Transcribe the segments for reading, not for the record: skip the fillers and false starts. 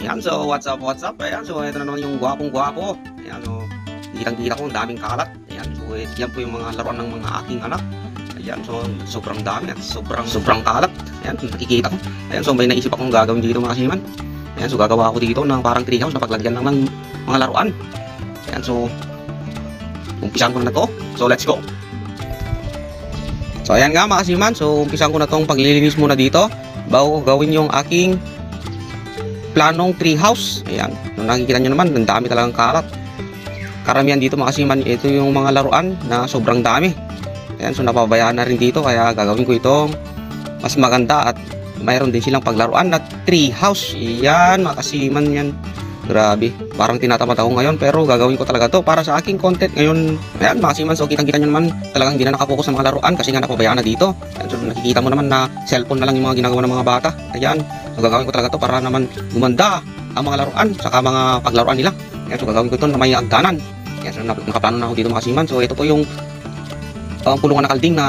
Ayan, so what's up, what's up? Ayan, so ito na naman yung gwapong-gwapo. Ayan, so kitang-kita ko, ang daming kalat. Ayan, so yan po yung mga laruan ng mga aking anak. Ayan, so sobrang dami at sobrang kalat. Ayan, nakikita ko. Ayan, so may naisip akong gagawin dito mga kasiman. Ayan, so gagawa ako dito ng parang treehouse na paglagyan lang ng mga laruan. Ayan, so umpisan ko na to. So let's go. So ayan nga mga kasiman, so umpisan ko na tong paglilinis muna dito bago gawin yung aking planong treehouse. Ayan, kung nakikita nyo naman, ang dami talagang kalat. Karamihan dito mga kasiman, ito yung mga laruan na sobrang dami. Ayan, so napabayaan na rin dito, kaya gagawin ko itong mas maganda at mayroon din silang paglaruan na treehouse. Ayan mga kasiman, yan. Grabe, parang tinatamad ako ngayon, pero gagawin ko talaga to para sa aking content ngayon. Ayan mga kasiman, so kitang-kita nyo naman, talagang hindi na nakapokus sa mga laruan kasi nga napabayaan na dito. Ayan, so nakikita mo naman na cellphone na lang yung mga ginagawa ng mga bata. Ayan, so gagawin ko talaga to para naman gumanda ang mga laruan saka mga paglaruan nila. Ayan, so gagawin ko ito na may hagdanan. Ayan, so nakaplano na ako dito mga kasiman. So ito po yung pulungan na kalding na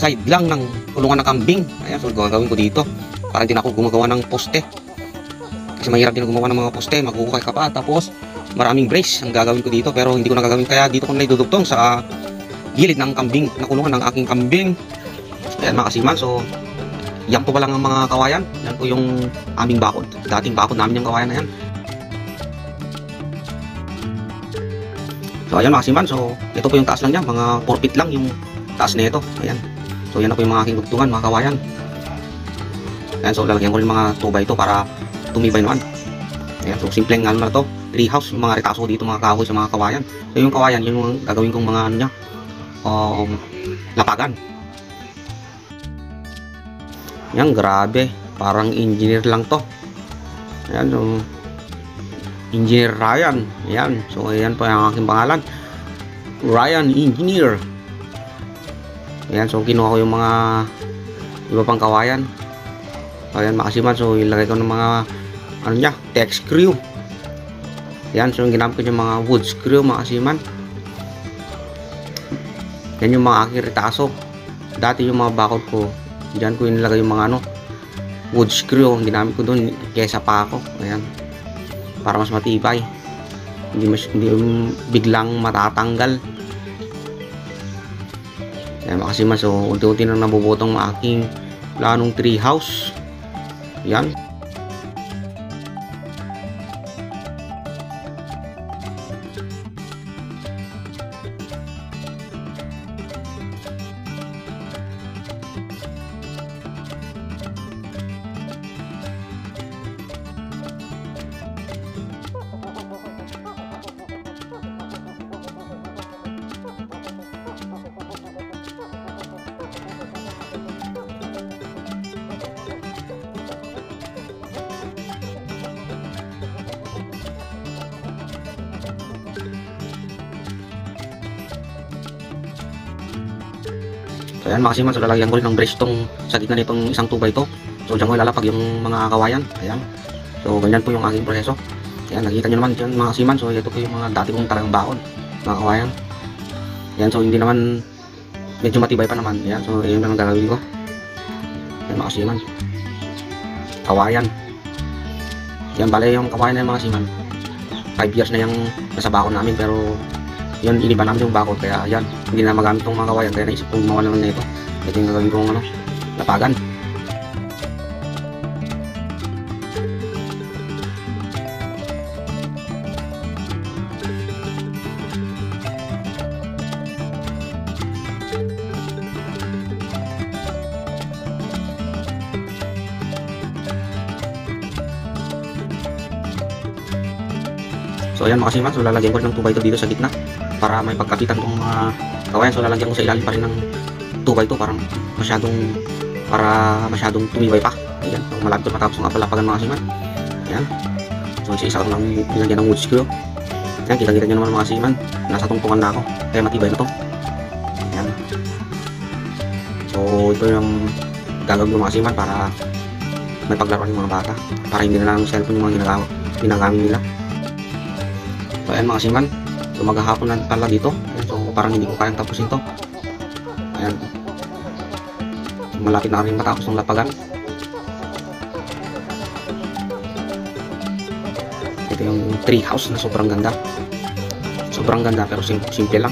side lang ng pulungan ng kambing. Ayan, so gagawin ko dito para hindi na ako gumagawa ng poste. Kasi mahirap din gumawa ng mga poste, magkukay ka pa, tapos maraming brace ang gagawin ko dito, pero hindi ko nagagawin, kaya dito ko na idudugtong sa gilid ng kambing, na kulungan ng aking kambing. Ayan mga kasiman, so yan po pa lang ang mga kawayan. Yan po yung aming bakod, dating bakod namin yung kawayan na yan. So ayan mga kasiman, so ito po yung taas lang yan, mga 4 feet lang yung taas na ito. Ayan, so yan na po yung mga aking dugtungan, mga kawayan. Ayan, so lalagyan ko rin mga 2x2 para tumibay naman. Ayan, so simpleng ano na to, treehouse, yung mga retaso dito, mga kahoy sa mga kawayan. So yung kawayan, yun yung gagawin kong mga ano niya, lapagan. Yan, grabe, parang engineer lang to. Ayan, so Engineer Ryan. Ayan, so ayan po yung aking pangalan, Ryan Engineer. Ayan, so kinuha ko yung mga iba pang kawayan. Ayan mga kasiman, so ilagay ko ng mga ano niya, tech screw. Yan, so ginamit ko yung mga wood screw mga kasiman. Yan yung mga aking retaso. Dati yung mga bakod ko, diyan ko inilagay yung mga ano, wood screw ang ginamit ko doon kesa pa ako. Ayan, para mas matibay, hindi biglang matatanggal. Ayan mga kasiman, so unti-unti nang nabubutong ang aking planong treehouse. Yan. So ayan mga kasiman, so lalagyan ko rin ng brace tong sa gitna nitong isang 2x2. So dyan ko ilalapag yung mga kawayan. Ayan, so ganyan po yung aking proseso. Ayan, nakikita nyo naman dyan mga kasiman, so ito po yung mga dati kong talagang bakod, mga kawayan. Ayan, so hindi naman, medyo matibay pa naman. Ayan, so yun lang ang gagawin ko. Ayan mga kasiman, kawayan. Ayan, bale yung kawayan na yung mga kasiman, 5 years na yung nasa bakod namin, pero yun, iniba namin yung bakod, kaya yan, hindi na magamit itong mga kawayan, kaya naisip kong gumawa naman na ito. Ito yung gagawin kong ano, lapagan. So ayan mga kasiman, so lalagyan ko rin ng 2x2 dito sa gitna para may pagkapitan tong mga kawayan. So lalagyan ko sa ilalim pa rin ng 2x2 para masyadong tumibay pa. Ayan, so malapit ko matapos ng apalapagan mga kasiman. Ayan, so isa-isa ko lang nilagyan ng wood screw. Ayan, kita-kita nyo naman mga kasiman, nasa tungtungan na ako, kaya matibay na to. Ayan, so ito yung gagawin ko mga kasiman para may paglaruan yung mga bata, para hindi na lang cellphone yung mga ginagamit nila. So ayan mga kasiman, so maghahapon na pala dito. Ayan, so parang hindi ko kayang tapusin to. Ayan, malapit na rin matapos ng lapagan. Ito yung tree house na sobrang ganda. Sobrang ganda pero simple lang.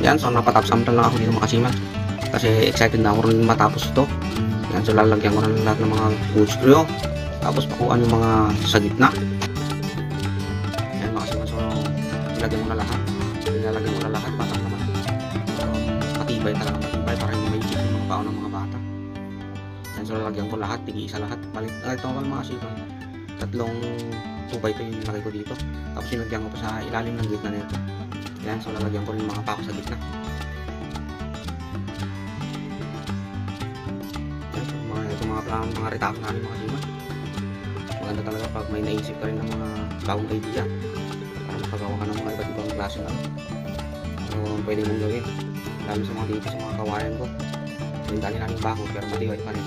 Yan, so napatapos-samtan lang ako dito mga kasiman. Kasi excited na ako rin matapos ito. Yan, so lalagyan ko na lahat ng mga wood screw. Tapos pakuan yung mga sa gitna. Yan mga kasiman, so nilagyan ko na lahat. Nilalagyan ko na lahat para naman matibay talaga, matibay para hindi may yung mga baon ng mga bata. Yan, so lalagyan ko lahat, tigi-isa lahat. Ito ako mga kasiman. 3 2x2 yung nilagay ko dito. Tapos sinagyan ko pa sa ilalim ng gitna nito. Yan, so lalagyan ko rin mga pako sa gitna. Yan, so ito mga plano, mga retako namin mga kasiman. Maganda talaga pag may naisip ka rin ng mga bagong idea para makagawa ka ng mga iba't ibang klase na so pwede mong gawin, lalo sa mga dito sa mga kawayan ko. Yung dali namin bako pero matibay pa rin.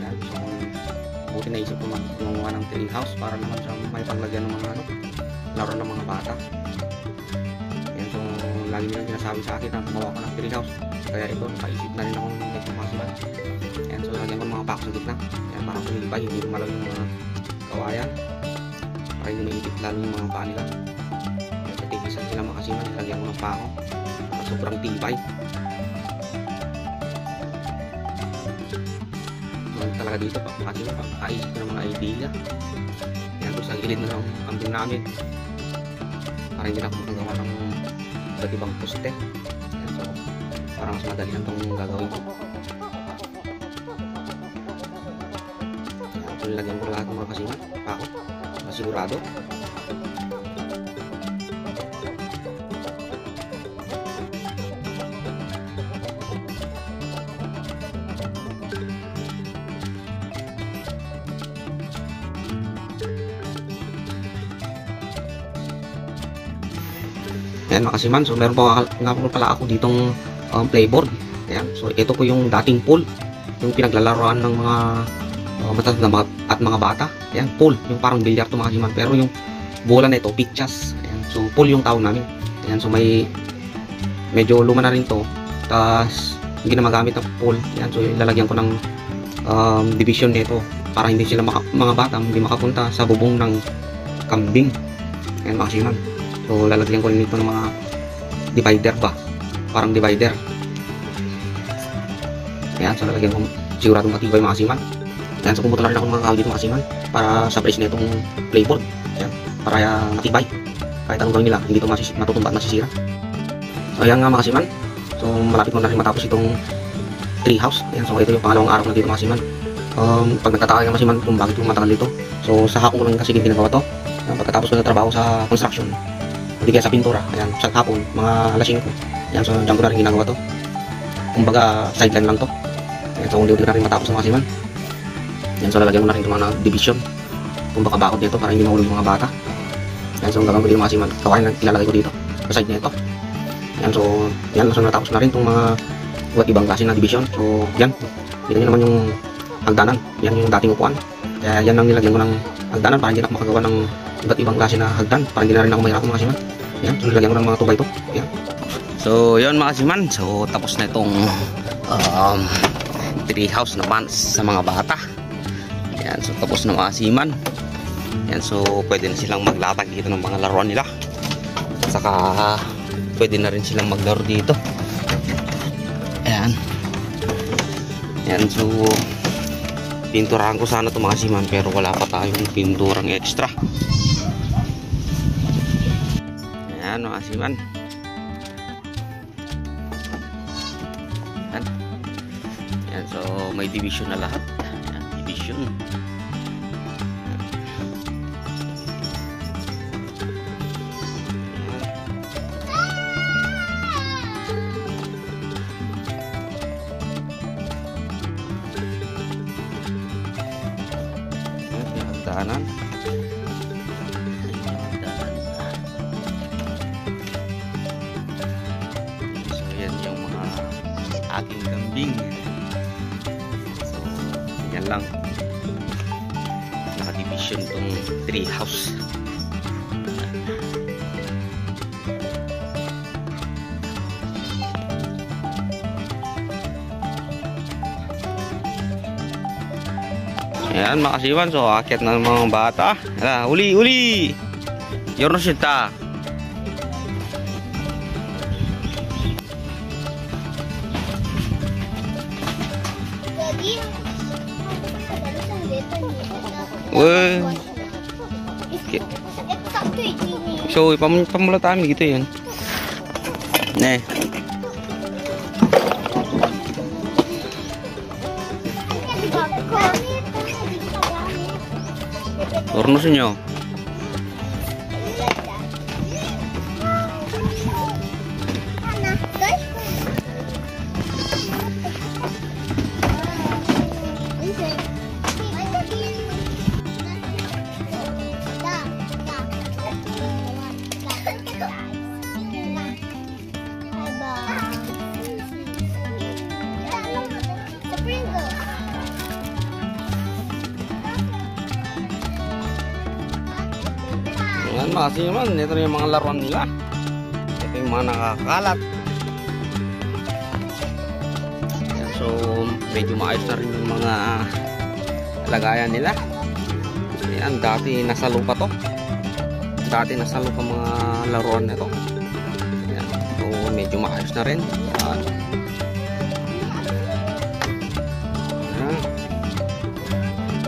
Yan, so buti naisip ko gumawa ng tree house para naman sa may paglagyan ng mga laro ng mga bata. Yan, so lagi nilang sinasabi sa akin na gumawa ka ng tree house, kaya ito nakaisip na rin ako ng ito mga kasiman. Yan, so lagyan ko ng mga pako sa gitna. Yan, para kumilipay, hindi lumalang yung mga kawayan para hindi maipit lalo yung mga paa nila. Yan, so tigisan sila mga kasiman, lagyan ko ng pako para sobrang tibay. Talaga dito pag makasima, pagkaisip ko ng mga idea. Yan, doon sa gilid na ng kambing namin para hindi na ako makagawa ng iba't ibang poste. Yan, so parang mas madali lang itong gagawin ko. Yan, so nilagyan ko lahat ng mga kasima pa ako masigurado. Ayan mga kasiman, so meron pa nga po pala ako ditong playboard. Ayan, so ito po yung dating pool, yung pinaglalaroan ng mga matatanda at mga bata. Ayan, pool, yung parang bilyar to mga kasiman, pero yung bola na ito, pitchas. Ayan, so pool yung tawag namin. Ayan, so may medyo luma na rin to, tapos hindi na magamit ng pool. Ayan, so lalagyan ko ng division nito para hindi sila mga bata hindi makapunta sa bubong ng kambing. Ayan mga kasiman. So lalagyan ko rin ito ng mga divider ba, parang divider. Ayan, so lalagyan ko siguradong matibay mga kasiman. Ayan, so pumunta na rin ako ng mga kahoy dito mga kasiman para sa brace na itong playboard. Ayan, para matibay kahit anong gawin nila, hindi ito matutumba at masisira. So ayan nga mga kasiman, so malapit mo na rin matapos itong tree house. Ayan, so ito yung pangalawang araw na dito mga kasiman. Pag nagtataka ka mga kasiman kung bakit yung matagal dito, so sa hapon ko lang kasi ginagawa to. Ayan, pagkatapos ko na trabaho sa construction, hindi kaya sa pintura. Ayan, sa hapon, mga alas 5. Ayan, so dyan ko na rin ginagawa to. Kumbaga, sideline lang to. Ayan, so hindi na rin matapos ng kasiman. Ayan, so lalagyan ko na rin itong mga division. Kumbaga bakod dito para hindi mahulog yung mga bata. Ayan, so ang gagawin ko dito mga kasiman, kawain na ilalagay ko dito sa side nito. Ayan, so yan, so natapos na rin itong mga iba't ibang klase na division. So yan, dito nyo naman yung hagdanan. Yan yung dating upuan. Kaya yan lang nilagyan ko ng hagdanan para hindi na ako makagawa ng iba't ibang klase na hagdan para hindi na rin ako mahirap mga kasiman. Yan, so nilagyan ko ng mga 2x2. Yan. So yun mga kasiman, so tapos na itong tree house naman sa mga bata. Yan, so tapos na mga kasiman. Yan, so pwede na silang maglatag dito ng mga laruan nila. Saka pwede na rin silang maglaro dito. Ayan. Yan, so pinturahan ko sana ito mga kasiman pero wala pa tayong pinturang extra. Ayan mga kasiman. Ayan. Ayan, so may division na lahat. Ayan, division. Kanan. So yan yung mga aking kambing. So yan lang, naka-division tong tree house. Ayan mga kasiwan, so akit na ng mga bata. Ayan, uli, uli! Yornosita. Uy. So, ipamulot kami gitu yun. Nih. Turnos nyo. Yan kasi naman, ito yung mga laruan nila. Ito yung mga nakakalat. Yan, so medyo maayos na rin yung mga lagayan nila. Yan, dati nasa lupa to. Dati nasa lupa mga laruan nito. Yan, so medyo maayos na rin. Yan.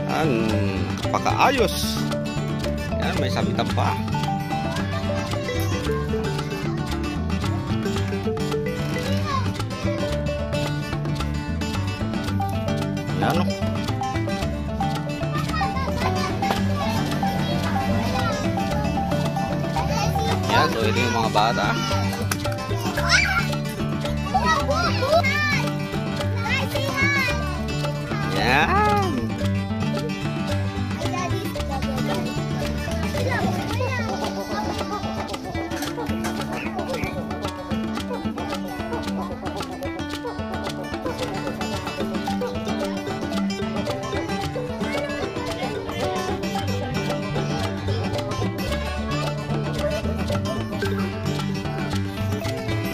Yan, pakaayos. Yan, may sabitan pa. Yan o. Yan, so ito yung mga bata. Yan.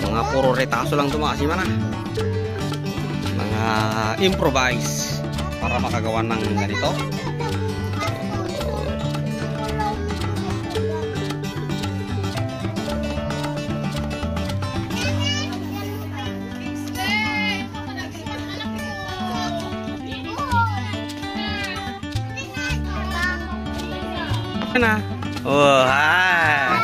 Mga puro retaso lang tumasi man ah. Mga improvise para makagawa ng ganito. Na. Oh, hi.